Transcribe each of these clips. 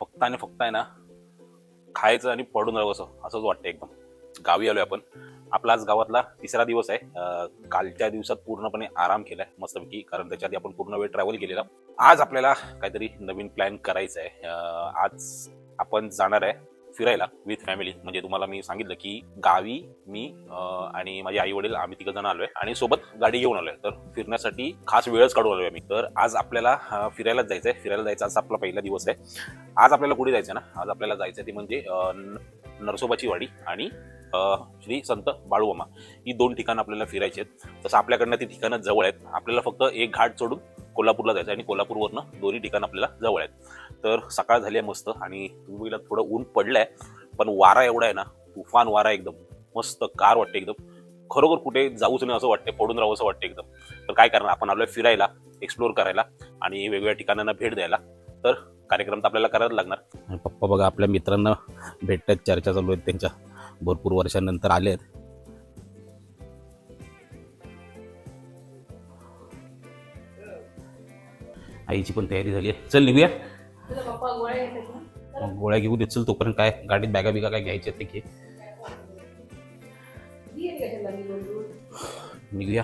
फक्त आणि फक्त आहे ना खायचं आणि पडून राहावं असंच वाटतं एकदम. गावी आलोय आपण. आपला आज गावातला तिसरा दिवस आहे. कालच्या दिवसात पूर्णपणे आराम केलाय मस्तपैकी, कारण त्याच्या आधी आपण पूर्ण वेळ ट्रॅव्हल केलेला. आज आपल्याला काहीतरी नवीन प्लॅन करायचा आहे. आज आपण जाणार आहे फिरायला विथ फॅमिली. म्हणजे तुम्हाला मी सांगितलं की गावी मी आणि माझे आई वडील आम्ही तिघ जण आलोय आणि सोबत गाडी घेऊन आलोय. तर फिरण्यासाठी खास वेळच काढून आलोय आम्ही. तर आज आपल्याला फिरायलाच जायचंय. फिरायला जायचं आज आपला पहिला दिवस आहे. आज आपल्याला कुठे जायचं ना, आज आपल्याला जायचं ते म्हणजे नरसोबाची वाडी आणि श्री संत बाळूमामा, ही दोन ठिकाणं आपल्याला फिरायची आहेत. तसं आपल्याकडनं ती ठिकाणं जवळ आहेत. आपल्याला फक्त एक घाट सोडून कोल्हापूरला जायचं आणि कोल्हापूरवरनं दोन्ही ठिकाणं आपल्याला जवळ आहेत. तर सकाळ झाली आहे मस्त आणि मुंबईला थोडं ऊन पडलंय, पण वारा एवढा आहे ना, तुफान वारा एकदम मस्त गार वाटते एकदम. खरोखर कुठे जाऊच नाही असं वाटते, पडून राहावं असं वाटतं एकदम. तर काय करणार, आपण आलोय फिरायला, एक्सप्लोर करायला आणि वेगवेगळ्या ठिकाणांना भेट द्यायला. तर कार्यक्रम तर आपल्याला करायला लागणार. आणि पप्पा बघा आपल्या मित्रांना भेटतात, चर्चा चालू आहेत त्यांच्या, भरपूर वर्षांनंतर आले आहेत. आईची पण तयारी झाली आहे. चल निघूया. गोळ्या घेऊ दे चल, तोपर्यंत काय गाडीत बॅगा बिगा काय घ्यायचे ते घे. निघूया.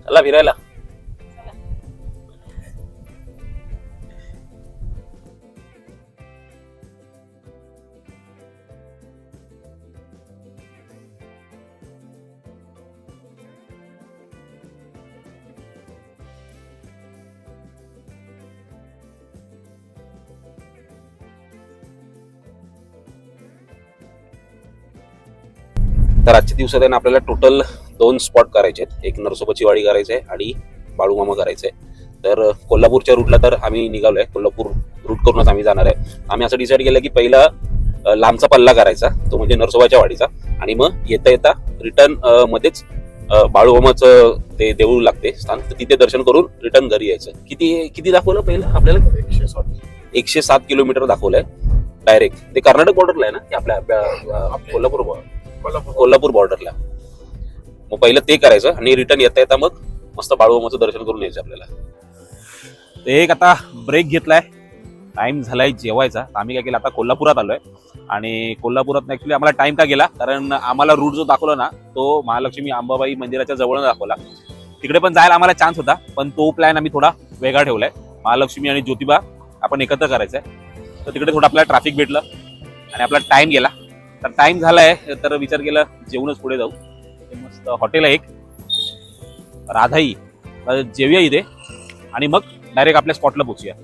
चला फिरायला. तर आजच्या दिवसात आहे ना आपल्याला टोटल 2 स्पॉट करायचे आहेत. एक नरसोबाची वाडी करायचं आहे आणि बाळूमामा करायचं आहे. तर कोल्हापूरच्या रूटला तर आम्ही निघालोय. कोल्हापूर रूट करूनच आम्ही जाणार आहे. आम्ही असं डिसाईड केलं की पहिला लांबचा पल्ला करायचा, तो म्हणजे नरसोबाच्या वाडीचा, आणि मग येता येता रिटर्न मध्येच बाळूमामाचं ते देऊळ लागते स्थान, तर तिथे दर्शन करून रिटर्न घरी यायचं. किती दाखवलं पहिलं आपल्याला? 107 किलोमीटर दाखवलंय डायरेक्ट. ते कर्नाटक बॉर्डरला आहे ना, की आपल्या कोल्हापूर बॉर्डरला. मग पहिलं ते करायचं आणि रिटर्न येता येता मग मस्त बाळूमामाचं दर्शन करून यायचं आपल्याला. एक आता ब्रेक घेतलाय, टाइम झालाय जेवायचा. आम्ही काय केलं, आता कोल्हापुरात आलोय आणि कोल्हापुरात ऍक्च्युली आम्हाला टाइम का गेला, कारण आम्हाला रूट जो दाखवला ना, तो महालक्ष्मी अंबाबाई मंदिराच्या जवळ दाखवला. तिकडे पण जायला आम्हाला चान्स होता, पण तो प्लॅन आम्ही थोडा वेगळा ठेवलाय. महालक्ष्मी आणि ज्योतिबा आपण एकत्र करायचंय. तर तिकडे थोडं आपल्याला ट्रॅफिक भेटलं आणि आपला टाइम गेला. तर टाइम झालाय, तर विचार केला जेवूनच पुढे जाऊ. मस्त हॉटेल आहे एक, राधाई, जेवूया इथे आणि मग डायरेक्ट आपल्या स्पॉटला पोहोचूया.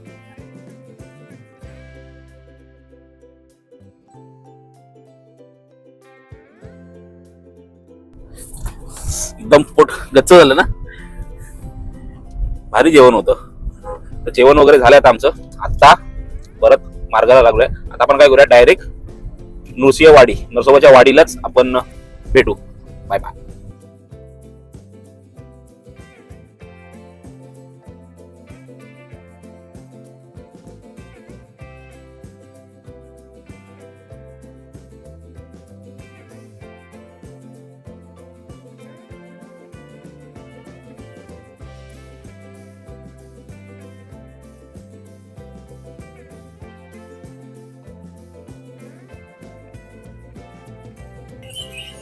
एकदम पोट गच्च झालं ना, भारी जेवण होतं. तर जेवण वगैरे झालंय आता आमचं. आता परत मार्गाला लागलोय. आता आपण काय करूया, डायरेक्ट नरसोबाच्या वाडीलाच आपण भेटू. Bye bye.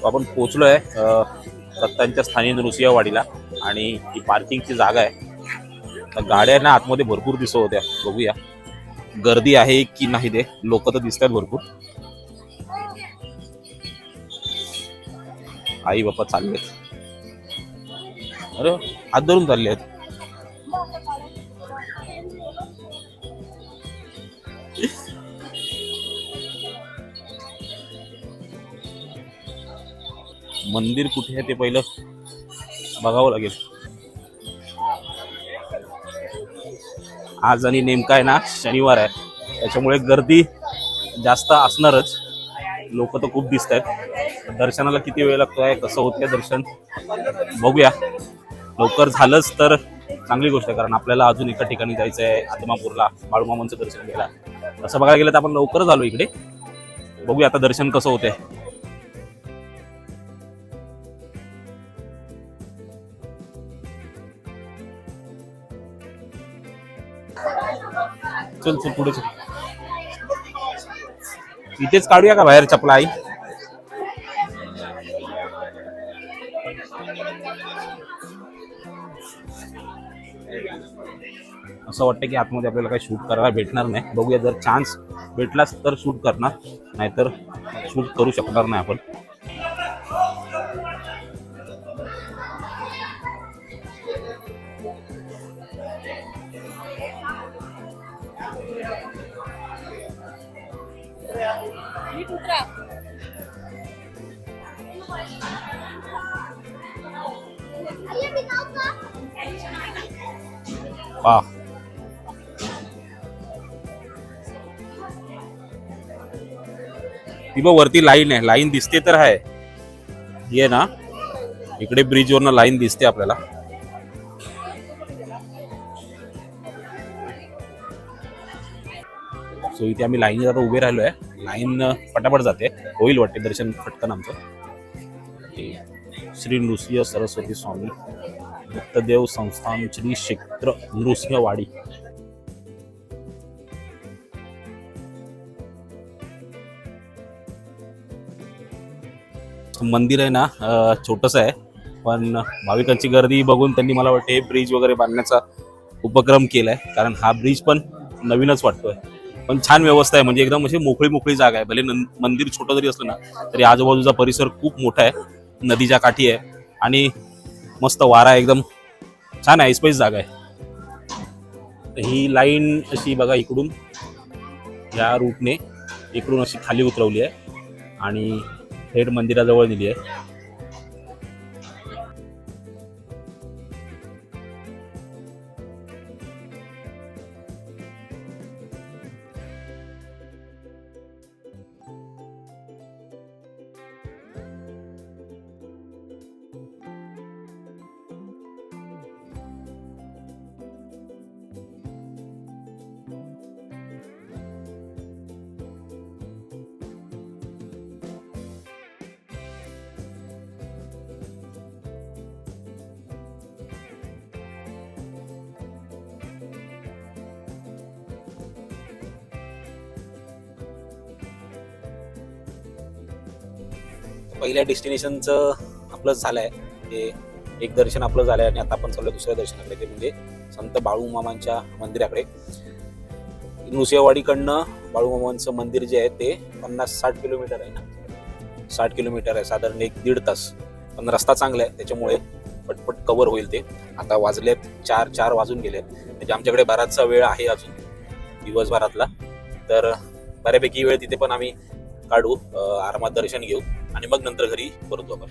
आपण पोहोचलोय दत्तांच्या स्थानी नृसिंहवाडीला आणि ही पार्किंगची जागा आहे. तर गाड्या ना आतमध्ये भरपूर दिसत होत्या. बघूया गर्दी आहे की नाही. ते लोक तर दिसतात भरपूर. आई बाप्पा चाललेत, अरे हात धरून चालले आहेत. मंदिर कुठे आहे ते पहिलं बघावं लागेल. आज आणि नेमका आहे ना शनिवार आहे, त्याच्यामुळे गर्दी जास्त असणारच. लोक तर खूप दिसत आहेत. दर्शनाला किती वेळ लागतोय, कसं होतंय दर्शन बघूया. लवकर झालंच तर चांगली गोष्ट आहे, कारण आपल्याला अजून एका ठिकाणी जायचं आहे, आदमापूरला बाळूमामांचं दर्शन घ्यायला. असं बघायला गेलं तर आपण लवकरच आलो इकडे. बघूया आता दर्शन कसं होतंय. चल चल पुढे चल. इथेच काढूया का बाहेर चपला आई? असं वाटतं की आतमध्ये आपल्याला काही शूट करायला भेटणार नाही. बघूया, जर चान्स भेटलाच तर शूट करणार, नाहीतर शूट करू शकणार नाही आपण. वा, ती बघ वरती लाईन आहे, लाईन दिसते तर आहे. ये ना इकडे ब्रिज वरनं लाईन दिसते आपल्याला. सो इथे आम्ही लाईनीत आता उभे राहिलोय. लाईन पटापट जाते, होईल वाटते दर्शन पटकन आमचं. श्री नृसिंह सरस्वती स्वामी दत्तदेव संस्थान श्री क्षेत्र नृसिंहवाडी. मंदिर आहे ना छोटंसं आहे, पण भाविकांची गर्दी बघून त्यांनी मला वाटते ब्रिज वगैरे बांधण्याचा उपक्रम केलाय, कारण हा ब्रिज पण नवीनच वाटतोय. पण छान व्यवस्था आहे, म्हणजे एकदम अशी मोकळी मोकळी जागा आहे. भले मंदिर छोटं जरी असलं ना तरी आजूबाजूचा परिसर खूप मोठा आहे, नदीच्या काठी आहे आणि मस्त वारा, एकदम छान आहे, स्पेस जागा आहे. ही लाईन अशी बघा इकडून या रूटने इकडून अशी खाली उतरवली आहे आणि थेट मंदिराजवळ नेली आहे. पहिल्या डेस्टिनेशनचं आपलं झालंय, ते एक दर्शन आपलं झालंय आणि आता आपण चाललोय दुसऱ्या दर्शनाकडे, ते म्हणजे संत बाळूमामांच्या मंदिराकडे. नृसिंहवाडीकडनं बाळूमामांचं मंदिर जे आहे ते 50-60 किलोमीटर आहे ना, 60 किलोमीटर आहे, साधारण 1-1.5 तास. पण रस्ता चांगला आहे त्याच्यामुळे पटपट कव्हर होईल ते. आता वाजलेत 4 वाजून गेलेत, म्हणजे आमच्याकडे बराचसा वेळ आहे अजून दिवसभरातला, तर बऱ्यापैकी वेळ तिथे पण आम्ही काढू, आरामात दर्शन घेऊ आणि मग नंतर घरी परतू आपण.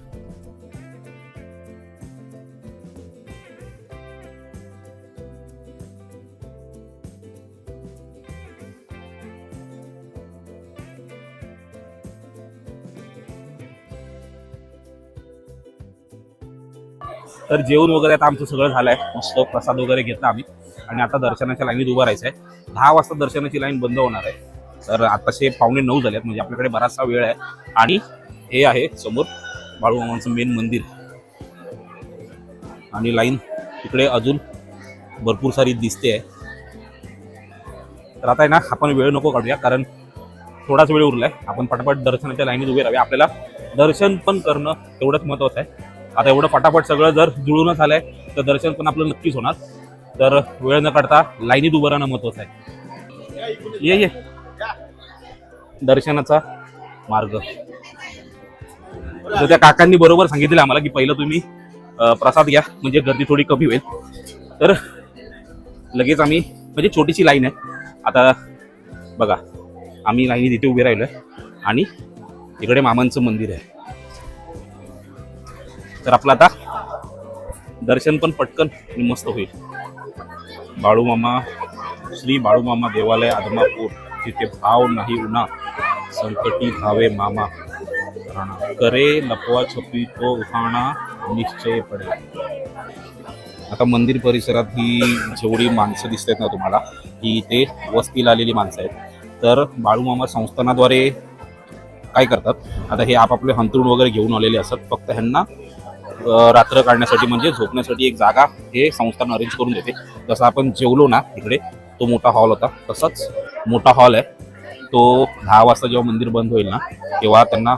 तर जेवण वगैरे आता आमचं सगळं झालंय, मस्त प्रसाद वगैरे घेतला आम्ही आणि आता दर्शनाच्या लाईनीत उभं राहायचं आहे. 10 वाजता दर्शनाची लाईन बंद होणार आहे, तर आताशे 8:45 झालेत, म्हणजे आपल्याकडे बराचसा वेळ आहे. आणि हे आहे समोर बाळूमामांचं मेन मंदिर आणि लाईन इकडे अजून भरपूर सारी दिसते आहे. तर आता आहे ना आपण वेळ नको काढूया, कारण थोडाच वेळ उरलाय. आपण पटापट दर्शनाच्या लाईनीत उभे राहूया, आपल्याला दर्शन पण करणं तेवढंच महत्त्वाचं आहे. आता एवढं पटापट सगळं जर जुळूनच आलंय तर दर्शन पण आपलं नक्कीच होणार. तर वेळ न काढता लाईनीत उभं राहणं महत्त्वाचं आहे. ये दर्शनाचा मार्ग. तर त्या काकांनी बरोबर सांगितलं आम्हाला की पहिलं तुम्ही प्रसाद घ्या, म्हणजे गर्दी थोडी कमी होईल. तर लगेच आम्ही, म्हणजे छोटीशी लाईन आहे. आता बघा आम्ही लाईनीत इथे उभे राहिलोय आणि इकडे मामांचं मंदिर आहे. तर आपलं आता दर्शन पण पटकन आणि मस्त होईल. बाळूमामा, श्री बाळूमामा देवालय आदमापूर, जिथे भाव नाही उन्हा संकटी धावे मामा. राहणार करे लपवा छपी तो उखाणा निश्चय पडेल. आता मंदिर परिसरात ही जेवढी माणसं दिसतात ना तुम्हाला, ही इथे वस्तीला आलेली माणसं आहेत. तर बाळूमामा संस्थानाद्वारे काय करतात, आता हे आपापले हंतरुण वगैरे घेऊन आलेले असतात. फक्त ह्यांना रात्र काढण्यासाठी म्हणजे झोपण्यासाठी एक जागा हे संस्थान अरेंज करून देते. जसं आपण जेवलो ना इकडे, तो मोठा हॉल होता, तसाच मोठा हॉल आहे. तो 10 वाजता जेव्हा मंदिर बंद होईल ना, तेव्हा त्यांना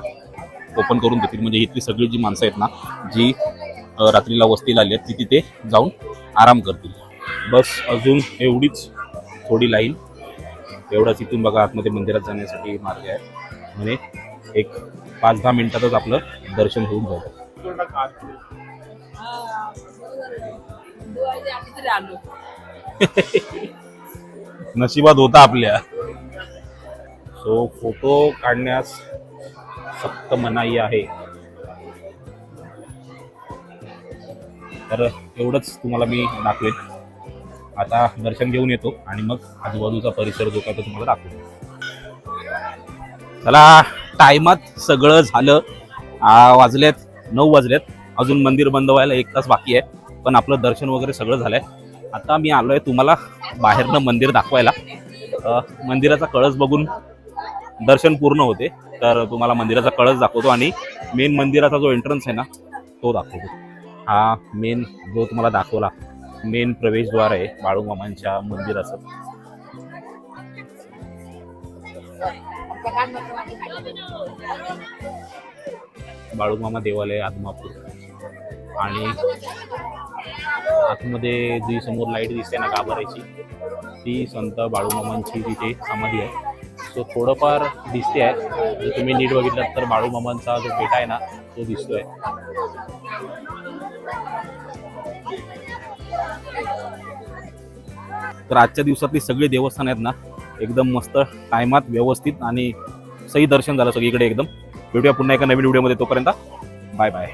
ओपन करून देतील. म्हणजे इथली सगळी जी माणसं आहेत ना, जी रात्रीला वस्तीला आली आहेत, ती तिथे जाऊन आराम करतील. बस अजून एवढीच थोडी लाईन, एवढाच. इथून बघा आतमध्ये मंदिरात जाण्यासाठी मार्ग आहे. म्हणजे एक 5-10 मिनिटातच आपलं दर्शन होऊन जातं. नशिबात होता आपल्या. सो फोटो काढण्यास सक्त मनाई आहे. तर एवढंच तुम्हाला मी दाखवेन. आता दर्शन घेऊन येतो आणि मग आजूबाजूचा परिसर जो काय तो तुम्हाला दाखवेन. चला, टायमात सगळं झालं. वाजलेत 9 वाजलेत. अजून मंदिर बंद व्हायला 1 तास बाकी आहे. पण आपलं दर्शन वगैरे सगळं झालंय. आता मी आलोय तुम्हाला बाहेरनं मंदिर दाखवायला. मंदिराचा कळस बघून दर्शन पूर्ण होते. तर तुम्हाला मंदिराचा कळस दाखवतो आणि मेन मंदिराचा जो एंट्रन्स आहे ना, तो दाखवतो. हा मेन जो तुम्हाला दाखवला, मेन प्रवेशद्वार आहे बाळूमामांच्या मंदिराचं. बाळूमामा देवालय आदमापूर. आणि आतमध्ये जी समोर लाईट दिसते ना गाभाऱ्याची, ती संत बाळूमामांची तिथे समाधी आहे. सो थोडंफार दिसते आहे. जर तुम्ही नीट बघितलं तर बाळूमामांचा जो पेटा आहे ना, तो दिसतोय. तर आजच्या दिवसातली सगळी देवस्थान आहेत ना, एकदम मस्त टायमात व्यवस्थित आणि सही दर्शन झालं सगळीकडे एकदम. भेटूया पुन्हा एका नवीन व्हिडिओमध्ये. तोपर्यंत बाय बाय.